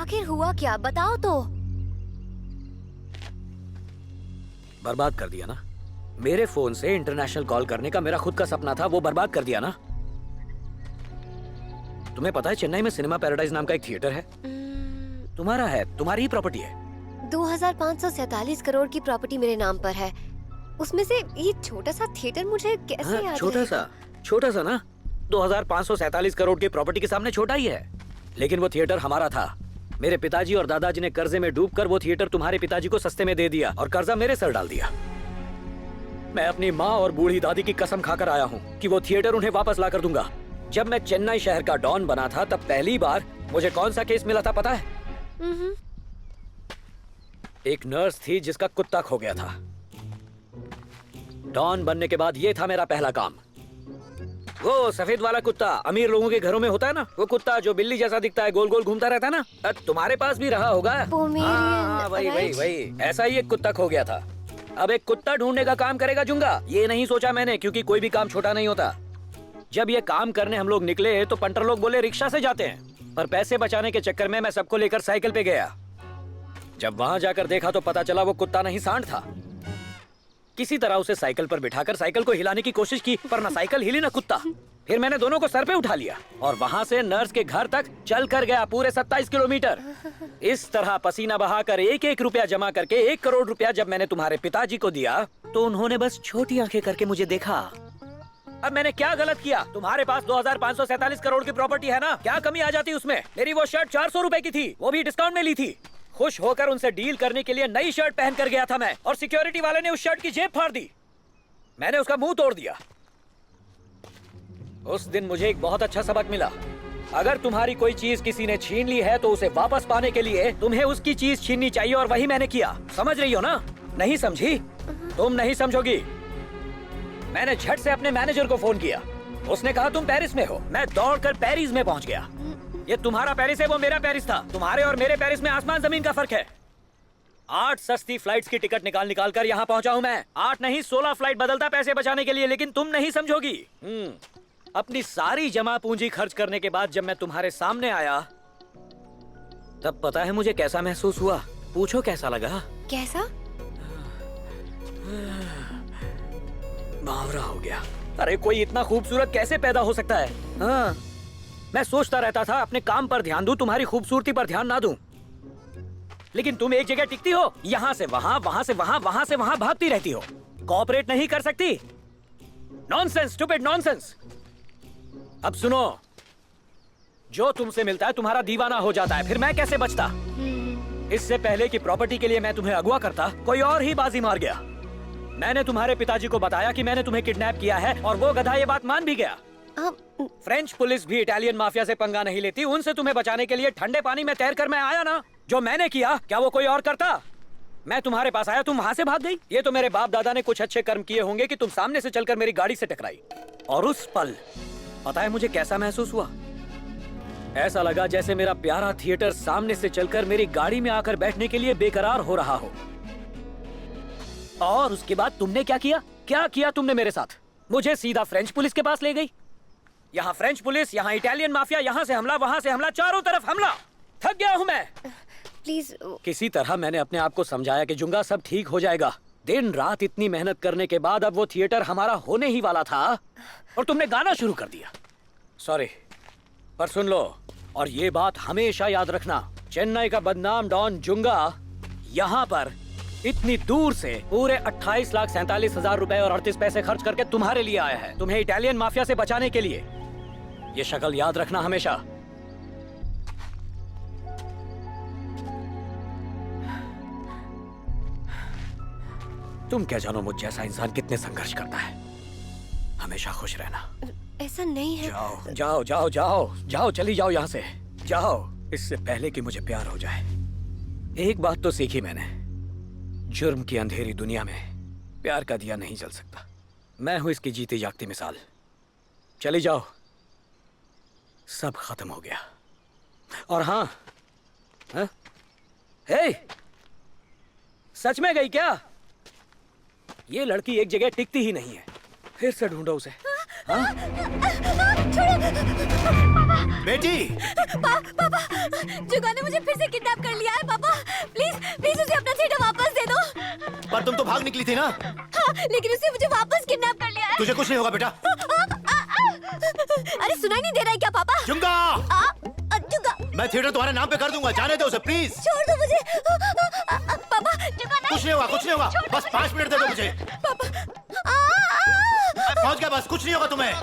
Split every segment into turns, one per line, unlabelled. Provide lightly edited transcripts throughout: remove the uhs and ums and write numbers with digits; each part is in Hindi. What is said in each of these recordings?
आखिर हुआ क्या, बताओ तो।
बर्बाद कर दिया ना। मेरे फोन से इंटरनेशनल कॉल करने का मेरा खुद का सपना था, वो बर्बाद कर दिया ना। तुम्हें पता है चेन्नई में सिनेमा पैराडाइज नाम का एक थिएटर है? तुम्हारा है, तुम्हारी ही प्रॉपर्टी है।
2547 करोड़ की प्रॉपर्टी मेरे नाम पर है। उसमें से ये छोटा सा थिएटर मुझे कैसे याद रहेगा?
छोटा सा ना। 2547 करोड़ की प्रॉपर्टी के सामने छोटा ही है। लेकिन वो थिएटर हमारा था। मेरे पिताजी और दादाजी ने कर्जे में डूबकर वो थिएटर तुम्हारे पिताजी को सस्ते में दे दिया और कर्जा मेरे सर डाल दिया। मैं अपनी माँ और बूढ़ी दादी की कसम खाकर आया हूँ कि वो थिएटर उन्हें वापस ला कर दूंगा। जब मैं चेन्नई शहर का डॉन बना था तब पहली बार मुझे कौन सा केस मिला था पता है? एक नर्स थी जिसका कुत्ता खो गया था। डॉन बनने के बाद ये था मेरा पहला काम। वो सफेद वाला कुत्ता अमीर लोगों के घरों में होता है ना, वो कुत्ता जो बिल्ली जैसा दिखता है, गोल गोल घूमता रहता है ना, तुम्हारे पास भी रहा होगा। वही ऐसा ही एक कुत्ता खो गया था। अब एक कुत्ता ढूंढने का काम करेगा जुंगा, ये नहीं सोचा मैंने, क्योंकि कोई भी काम छोटा नहीं होता। जब ये काम करने हम लोग निकले तो पंटर लोग बोले रिक्शा से जाते हैं, पर पैसे बचाने के चक्कर में मैं सबको लेकर साइकिल पे गया। जब वहां जाकर देखा तो पता चला वो कुत्ता नहीं सांड था। किसी तरह उसे साइकिल पर बिठाकर साइकिल को हिलाने की कोशिश की, पर ना साइकिल हिली ना कुत्ता। फिर मैंने दोनों को सर पे उठा लिया और वहां से नर्स के घर तक चल कर गया, पूरे 27 किलोमीटर। इस तरह पसीना बहाकर एक एक रुपया जमा करके 1 करोड़ रुपया जब मैंने तुम्हारे पिताजी को दिया तो उन्होंने बस छोटी आंखें करके मुझे देखा। अब मैंने क्या गलत किया? तुम्हारे पास 2547 करोड़ की प्रॉपर्टी है ना, क्या कमी आ जाती उसमें? मेरी वो शर्ट 400 रुपए की थी, वो भी डिस्काउंट में ली थी। खुश होकर उनसे डील करने के लिए नई शर्ट पहन कर गया था मैं, और सिक्योरिटी वाले ने उस शर्ट की जेब फाड़ दी। मैंने उसका मुंह तोड़ दिया। उस दिन मुझे एक बहुत अच्छा सबक मिला। अगर तुम्हारी कोई चीज किसी ने छीन ली है तो उसे वापस पाने के लिए तुम्हें उसकी चीज छीननी चाहिए, और वही मैंने किया। समझ रही हो ना? नहीं समझी? तुम नहीं समझोगी। मैंने झट से अपने मैनेजर को फोन किया। उसने कहा तुम पेरिस में हो। मैं दौड़कर पेरिस में पहुंच गया। ये तुम्हारा पेरिस है, वो मेरा पेरिस था। तुम्हारे और मेरे पेरिस में आसमान जमीन का फर्क है। 8 सस्ती फ्लाइट्स की टिकट निकाल निकाल कर यहाँ पहुंचा हूँ मैं। 8 नहीं 16 फ्लाइट बदलता पैसे बचाने के लिए, लेकिन तुम नहीं समझोगी। अपनी सारी जमा पूंजी खर्च करने के बाद जब मैं तुम्हारे सामने आया तब पता है मुझे कैसा महसूस हुआ? पूछो कैसा लगा?
कैसा?
बावरा हो गया। अरे कोई इतना खूबसूरत कैसे पैदा हो सकता है? हाँ, मैं सोचता रहता था अपने काम पर ध्यान दूं, तुम्हारी खूबसूरती पर ध्यान ना दूं। लेकिन तुम एक जगह टिकती हो, यहाँ से वहाँ, वहाँ से वहाँ, वहाँ से वहाँ भागती रहती हो। कोऑपरेट नहीं कर सकती। Nonsense, stupid nonsense. अब सुनो, जो तुमसे मिलता है तुम्हारा दीवाना हो जाता है, फिर मैं कैसे बचता? इससे पहले कि प्रॉपर्टी के लिए मैं तुम्हें अगवा करता, कोई और ही बाजी मार गया। मैंने तुम्हारे पिताजी को बताया कि मैंने तुम्हें किडनैप किया है, और वो गधा ये बात मान भी गया। फ्रेंच पुलिस भी इटालियन माफिया से पंगा नहीं लेती। उनसे तुम्हें बचाने के लिए ठंडे पानी में तैर कर मैं आया ना। जो मैंने किया क्या वो कोई और करता? मैं तुम्हारे पास आया, तुम वहां से भाग गई। ये तो मेरे बाप दादा ने कुछ अच्छे कर्म किए होंगे कि तुम सामने से चलकर मेरी गाड़ी से टकराई। और उस पल पता है मुझे कैसा महसूस हुआ? ऐसा लगा जैसे मेरा प्यारा थिएटर सामने से चलकर मेरी गाड़ी में आकर बैठने के लिए बेकरार हो रहा हो। और उसके बाद तुमने क्या किया? क्या किया तुमने मेरे साथ? मुझे सीधा फ्रेंच पुलिस के पास ले गई। यहाँ फ्रेंच पुलिस, यहाँ इटालियन माफिया, यहाँ से हमला, वहाँ से हमला, चारों तरफ हमला। थक गया हूँ मैं।
प्लीज।
किसी तरह मैंने अपने आप को समझाया कि जुंगा सब ठीक हो जाएगा। दिन रात इतनी मेहनत करने के बाद अब वो थिएटर हमारा होने ही वाला था और तुमने गाना शुरू कर दिया। सॉरी, पर सुन लो, और ये बात हमेशा याद रखना, चेन्नई का बदनाम डॉन जुंगा यहाँ पर इतनी दूर से पूरे 28,47,000 रुपए और 38 पैसे खर्च करके तुम्हारे लिए आया है, तुम्हें इटालियन माफिया से बचाने के लिए। ये शक्ल याद रखना हमेशा। तुम क्या जानो मुझ जैसा इंसान कितने संघर्ष करता है। हमेशा खुश रहना।
ऐसा नहीं है।
जाओ जाओ जाओ जाओ जाओ, चली जाओ यहाँ से, जाओ, इससे पहले कि मुझे प्यार हो जाए। एक बात तो सीखी मैंने, जुर्म की अंधेरी दुनिया में प्यार का दिया नहीं जल सकता। मैं हूं इसकी जीती जागती मिसाल। चली जाओ, सब खत्म हो गया। और हाँ, हे, सच में गई क्या? ये लड़की एक जगह टिकती ही नहीं है, फिर से ढूंढो उसे।
बेटी,
जुगा ने मुझे फिर से किडनैप कर लिया है पापा। प्लीज प्लीज उसे अपना थिएटर वापस दे दो।
पर तुम तो भाग निकली थी ना।
हाँ, लेकिन उसने मुझे वापस किडनैप कर लिया है।
तुझे कुछ नहीं होगा बेटा।
अरे सुनाई नहीं दे रहा है क्या पापा?
जुंगा,
जुगा,
मैं थिएटर तुम्हारे नाम पे कर दूंगा, जाने दो उसे प्लीज।
छोड़ दो मुझे पापा। जुगा नहीं।
कुछ नहीं होगा, कुछ नहीं होगा, बस 5 मिनट दे दो मुझे।
पापा
पहुंच गया, बस कुछ नहीं होगा तुम्हें।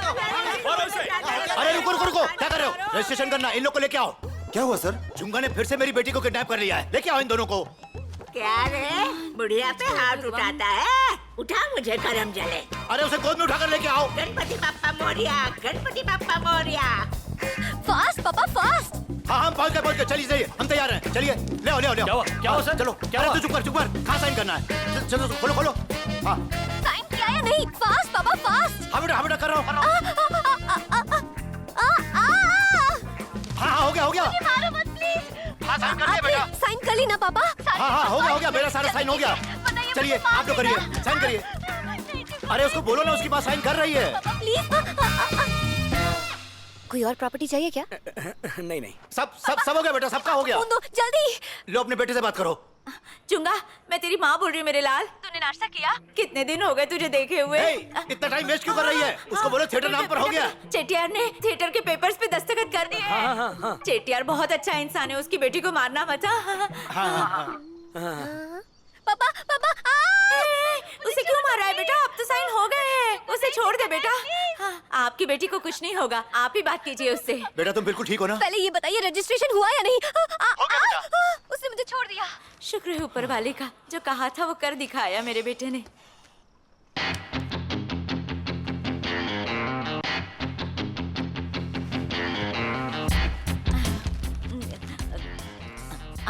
अरे रुको रुको रुको, क्या कर रहे हो? रजिस्ट्रेशन करना, इन लोग को लेके आओ।
क्या हुआ सर?
जुंगा ने फिर से मेरी बेटी को किडनैप कर लिया है, लेके आओ इन दोनों को।
क्या रे, बुढ़िया पे हाथ उठाता है? उठा मुझे करम जले।
अरे उसे गोद में उठाकर लेके आओ।
गणपति बाप्पा मोरिया, गणपति बाप्पा मोरिया।
फास्ट पापा फास्ट।
हाँ हम पहुंच गए, चलिए जाइए, हम तैयार हैं, चलिए ले आओ ले आओ ले आओ।
क्या हुआ सर?
चलो, अरे तू चुप कर, कहाँ साइन करना है? चलो खोलो खोलो। हाँ
साइन किया या नहीं? फास्ट पापा फास्ट।
हाँ बेटा कर रहा हूँ। हाँ हो गया।
मारो मत प्लीज।
हाँ साइन कर दिया बेटा।
साइन कर ली ना पापा?
हाँ हो गया, मेरा सारा साइन हो गया। चलिए आप लोग करिए, साइन करिए। अरे उसको बोलो ना, उसकी बात साइन कर रही है।
प्लीज। कोई और प्रॉपर्टी चाहिए क्या?
नहीं।
सब हो गया बेटा, सबका हो गया।
दो जल्दी।
लो अपने बेटे से बात करो।
चुंगा, मैं तेरी माँ बोल रही हूँ मेरे लाल। तूने नाश्ता किया? कितने दिन हो गए तुझे देखे हुए?
इतना टाइम वेस्ट क्यों कर रही है? उसको बोलो थिएटर नाम पर हो गया।
चेटियार ने थिएटर के पेपर्स पे दस्तखत कर दिए हैं।
हाँ।
चेटियार बहुत अच्छा इंसान है, उसकी बेटी को मारना मत।
पापा पापा
उसे क्यों मार रहा है बेटा? अब तो साइन हो गए हैं, उसे छोड़ दे बेटा। हाँ, आपकी बेटी को कुछ नहीं होगा, आप ही बात कीजिए उससे।
बेटा तुम बिल्कुल ठीक हो ना?
पहले ये बताइए रजिस्ट्रेशन हुआ या नहीं? उसने मुझे छोड़ दिया।
शुक्र है ऊपर वाले का, जो कहा था वो कर दिखाया मेरे बेटे ने।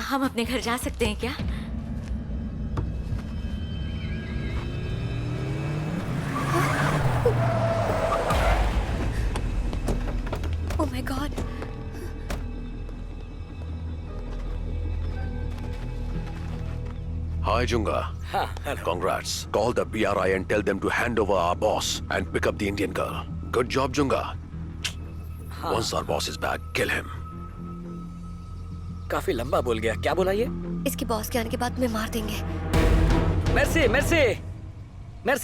हम अपने घर जा सकते हैं क्या?
Oh my God.
Hi, Junga.
hello.
Congrats. Call the BRI and tell them to hand over our boss and pick up the Indian girl. Good job, Junga. Once our boss is back, kill him.
काफी लंबा बोल गया, क्या बोला ये?
इसके बॉस के आने के बाद तुम्हें मार देंगे।
मेरे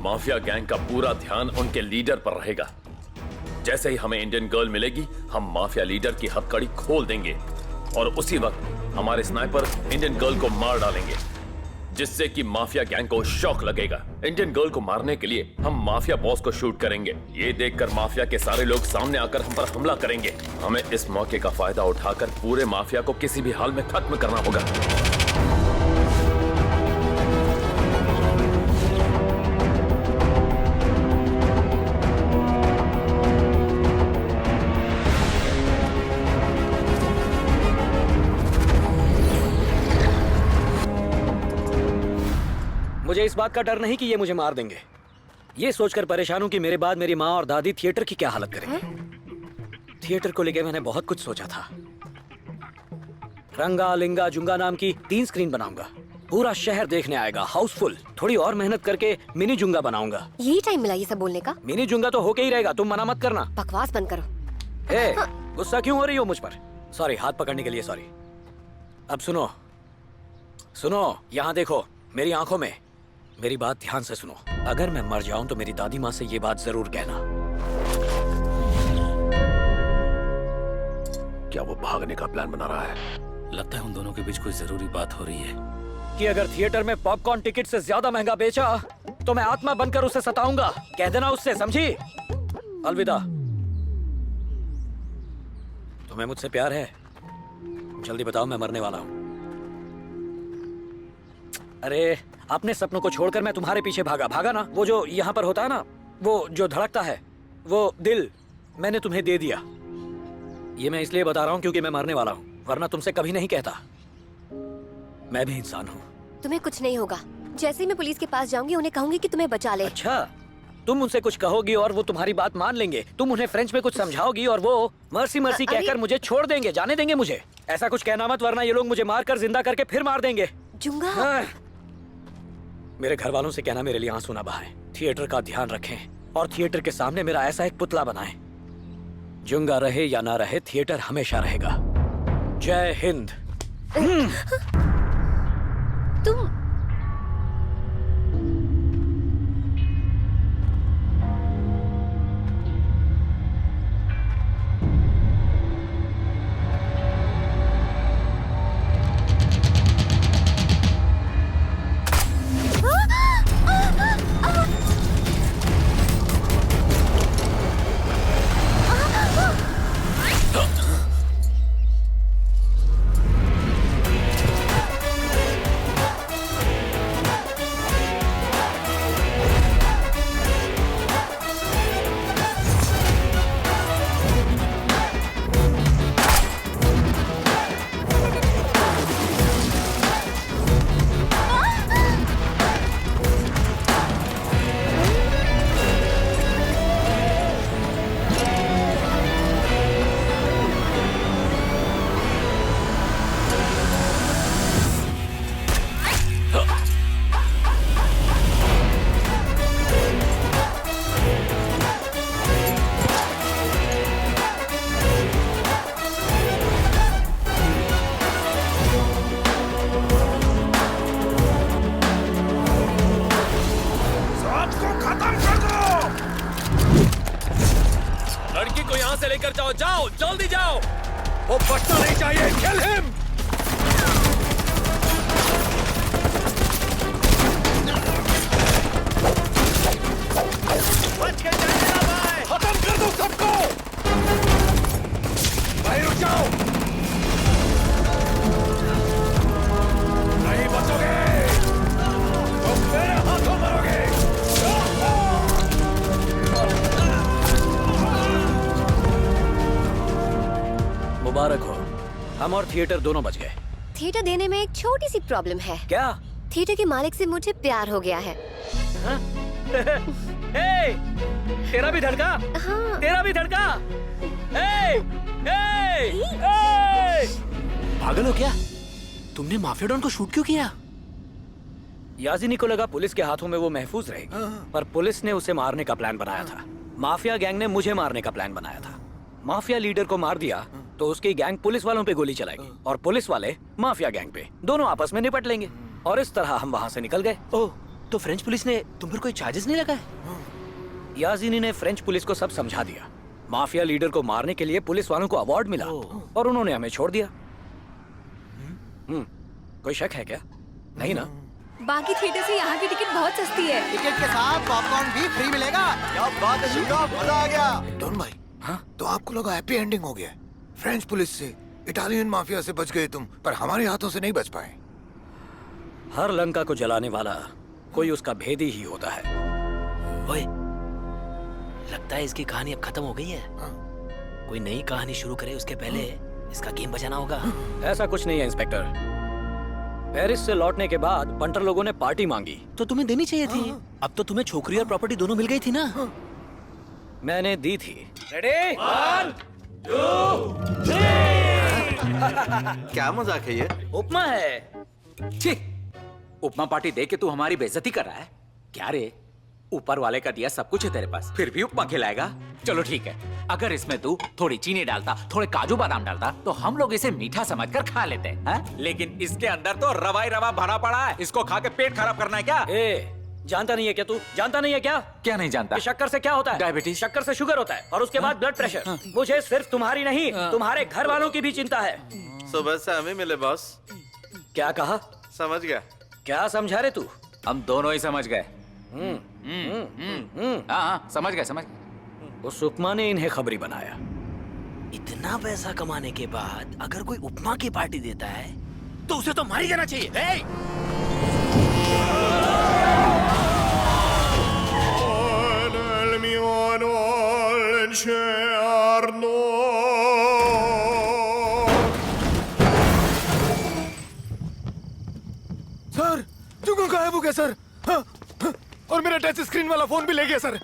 माफिया गैंग का पूरा ध्यान उनके लीडर पर रहेगा। जैसे ही हमें इंडियन गर्ल मिलेगी, हम माफिया लीडर की हथकड़ी खोल देंगे और उसी वक्त हमारे स्नाइपर इंडियन गर्ल को मार डालेंगे, जिससे कि माफिया गैंग को शॉक लगेगा। इंडियन गर्ल को मारने के लिए हम माफिया बॉस को शूट करेंगे। ये देखकर माफिया के सारे लोग सामने आकर हम पर हमला करेंगे। हमें इस मौके का फायदा उठाकर पूरे माफिया को किसी भी हाल में खत्म करना होगा।
मुझे इस बात का डर नहीं कि ये मुझे मार देंगे। ये सोचकर परेशान हूं कि मेरे बाद मेरी माँ और दादी थिएटर की क्या हालत करेंगे। थिएटर को लेकर मैंने बहुत कुछ सोचा था। रंगा लिंगा जुंगा नाम की 3 स्क्रीन बनाऊंगा। पूरा शहर देखने आएगा, हाउसफुल। थोड़ी और मेहनत करके मिनी जुंगा बनाऊंगा।
यही टाइम मिला ये सब बोलने का?
मिनी जुंगा तो होके ही रहेगा, तुम मना मत करना।
बकवास बंद करो।
गुस्सा क्यों हो रही हो मुझ पर? सॉरी, हाथ पकड़ने के लिए सॉरी। अब सुनो, यहाँ देखो मेरी आंखों में। मेरी बात ध्यान से सुनो। अगर मैं मर जाऊं तो मेरी दादी माँ से ये बात जरूर कहना।
क्या वो भागने का प्लान बना रहा है?
लगता है उन दोनों के बीच कोई जरूरी बात हो रही है
कि अगर थिएटर में पॉपकॉर्न टिकट से ज्यादा महंगा बेचा तो मैं आत्मा बनकर उसे सताऊंगा। कह देना उससे, समझी? अलविदा। तुम्हें मुझसे प्यार है? जल्दी बताओ, मैं मरने वाला हूं। अरे अपने सपनों को छोड़कर मैं तुम्हारे पीछे भागा ना। वो जो यहाँ पर होता है ना, वो जो धड़कता है, वो दिल मैंने तुम्हें दे दिया। ये मैं इसलिए बता रहा हूँ क्योंकि मैं मरने वाला हूँ, वरना तुमसे कभी नहीं कहता। मैं भी इंसान हूँ।
तुम्हें कुछ नहीं होगा। जैसे ही मैं पुलिस के पास जाऊंगी उन्हें कहूंगी कि तुम्हें बचा ले।
अच्छा, तुम उनसे कुछ कहोगी और वो तुम्हारी बात मान लेंगे। तुम उन्हें फ्रेंच में कुछ समझाओगी और वो मर्सी मर्सी कहकर मुझे छोड़ देंगे, जाने देंगे मुझे। ऐसा कुछ कहना मत, वरना ये लोग मुझे मारकर जिंदा करके फिर मार देंगे।
जुंगा।
मेरे घर वालों से कहना मेरे लिए आंसू ना बहाएं, थिएटर का ध्यान रखें और थिएटर के सामने मेरा ऐसा एक पुतला बनाएं। जुंगा रहे या ना रहे, थिएटर हमेशा रहेगा। जय हिंद।
तुम
लड़की को यहाँ से लेकर जाओ, जाओ जल्दी जाओ।
वो बचना नहीं चाहिए। Kill him.
बच के जाने ना भाई।
खत्म कर दो सबको। भाई रुक जाओ, नहीं बचोगे, तुम मेरे हाथों मरोगे।
मुबारक हो, हम और थिएटर दोनों बच गए।
थिएटर देने में एक छोटी सी प्रॉब्लम है।
क्या?
थिएटर के मालिक से मुझे प्यार हो गया है।
ए, तेरा भी धड़का?
हाँ।
तेरा भी धड़का? ए, ए, ए!
पागल हो क्या? तुमने माफिया डॉन को शूट क्यों किया?
याजिनी को लगा पुलिस के हाथों में वो महफूज रहेगी, पर पुलिस ने उसे मारने का प्लान बनाया था। माफिया गैंग ने मुझे मारने का प्लान बनाया था। माफिया लीडर को मार दिया तो उसकी गैंग पुलिस वालों पे गोली चलाएगी और पुलिस वाले माफिया गैंग पे, दोनों आपस में निपट लेंगे और इस तरह हम वहाँ से निकल गए।
ओह, तो फ्रेंच पुलिस ने तुम पर कोई चार्जेस नहीं लगाए?
याजिनी ने फ्रेंच पुलिस को सब समझा दिया। माफिया लीडर को मारने के लिए पुलिस वालों को अवार्ड मिला और उन्होंने हमें छोड़ दिया। कोई शक है क्या? नहीं ना?
बाकी थिएटर से यहाँ की टिकट बहुत सस्ती है।
टिकट के साथ पॉपकॉर्न भी फ्री मिलेगा। क्या बात है शुभा, मजा आ गया।
डॉन भाई,
हाँ?
तो आपको लगा हैप्पी एंडिंग हो गया। फ्रेंच पुलिस से, इटालियन माफिया से बच गए तुम, पर हमारे हाथों से नहीं बच पाए।
हर लंका को जलाने वाला कोई उसका भेदी ही होता है।
ओए, लगता है इसकी कहानी अब खत्म हो गई है। कोई नई कहानी शुरू करे उसके पहले इसका गेम बजाना होगा।
ऐसा कुछ नहीं है इंस्पेक्टर। पेरिस से लौटने के बाद बंटर लोगों ने पार्टी मांगी
तो तुम्हें देनी चाहिए थी। अब तो तुम्हें छोकरी और प्रॉपर्टी दोनों मिल गई थी ना।
मैंने दी थी। रेडी? 1, 2, 3।
क्या मजाक है ये?
उपमा है।
छी, उपमा पार्टी दे के तू हमारी बेइज्जती कर रहा है क्या रे? ऊपर वाले का दिया सब कुछ है तेरे पास, फिर भी उपमा खिलाएगा? चलो ठीक है, अगर इसमें तू थोड़ी चीनी डालता, थोड़े काजू बादाम डालता तो हम लोग इसे मीठा समझकर खा लेते हैं। लेकिन इसके अंदर तो रवा ही रवा भरा पड़ा है। इसको खा के पेट खराब करना है क्या?
जानता नहीं है क्या तू? जानता नहीं है क्या?
क्या नहीं जानता?
शक्कर से क्या होता है?
डायबिटीज।
शक्कर से शुगर होता है और उसके बाद ब्लड प्रेशर। मुझे सिर्फ तुम्हारी नहीं, तुम्हारे घर वालों की भी चिंता है।
सुबह से हमें मिले बॉस।
क्या कहा?
समझ गया।
क्या समझा रहे तू?
हम दोनों ही समझ गए। हाँ, समझ गए, समझ गए।
उस उपमा ने इन्हें खबरी बनाया।
इतना पैसा कमाने के बाद अगर कोई उपमा की पार्टी देता है तो उसे तो मार ही देना चाहिए।
सर, जुंगा गायब हो गया सर। हाँ, हाँ, और मेरा टच स्क्रीन वाला फोन भी ले गया सर।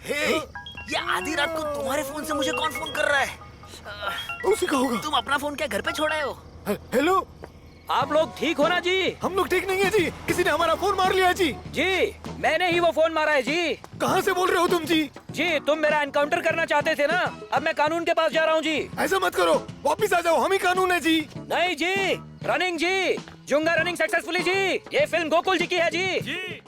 ये आधी रात को तुम्हारे फोन से मुझे कौन फोन कर रहा है?
उसी का होगा।
तुम अपना फोन क्या घर पे छोड़े हो?
हेलो,
आप लोग ठीक हो ना जी?
हम लोग ठीक नहीं है जी, किसी ने हमारा फोन मार लिया जी।
जी मैंने ही वो फोन मारा है जी।
कहाँ से बोल रहे हो तुम जी?
जी तुम मेरा एनकाउंटर करना चाहते थे ना, अब मैं कानून के पास जा रहा हूँ जी।
ऐसा मत करो, वापिस आ जाओ, हम ही कानून है जी।
नहीं जी, रनिंग जी, जुंगा रनिंग सक्सेसफुली जी। ये फिल्म गोकुल जी की है जी।